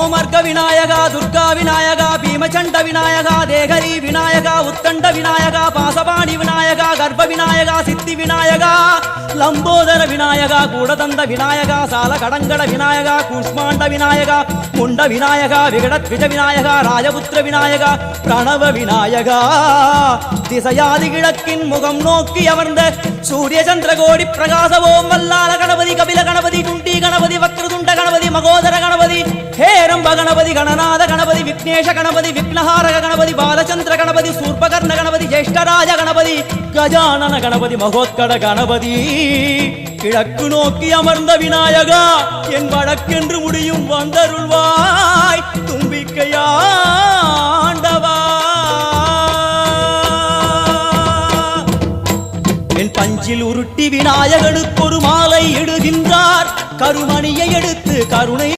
சோமர்க விநாயகா துர்கா விநாயகா பீமச்சண்ட விநாயகா தேகரி விநாயகா உத்தண்ட விநாயகா பாசபாணி விநாயகா கர்ப்ப விநாயகா சித்தி விநாயகா லம்போதர விநாயகா கூடதந்த விநாயகா சால கடங்கட விநாயகா கூஷ்மாண்ட விநாயகா முண்ட விநாயகா விகடத்விஜ விநாயகா ராஜபுத்திர விநாயகா பிரணவ விநாயகா திசையாதி கிழக்கின் முகம் நோக்கி அமர்ந்த சூரிய சந்திரகோடி பிரகாச ஓம் வல்லால கணபதி கபில கணபதி குண்டி கணபதி வக்ரதுண்ட கணபதி மகோதர கணபதி ஹேரம்ப கணபதி கணநாத கணபதி விக்னேஷ கணபதி விக்னஹாரக கணபதி பாலச்சந்திர கணபதி சூர்பகர்ண கணபதி ஜேஷ்டராஜ கணபதி கஜானன கணபதி மகோத்கட கணபதி கிழக்கு நோக்கி அமர்ந்த விநாயகா என் வழக்கென்று முடியும் வந்தருள்வாய் தும்பிக்கையாண்டவா என் பஞ்சில் உருட்டி விநாயகனுக்கு ஒரு மாலை இடுகின்றார் கருமணியை எடுத்து கருணை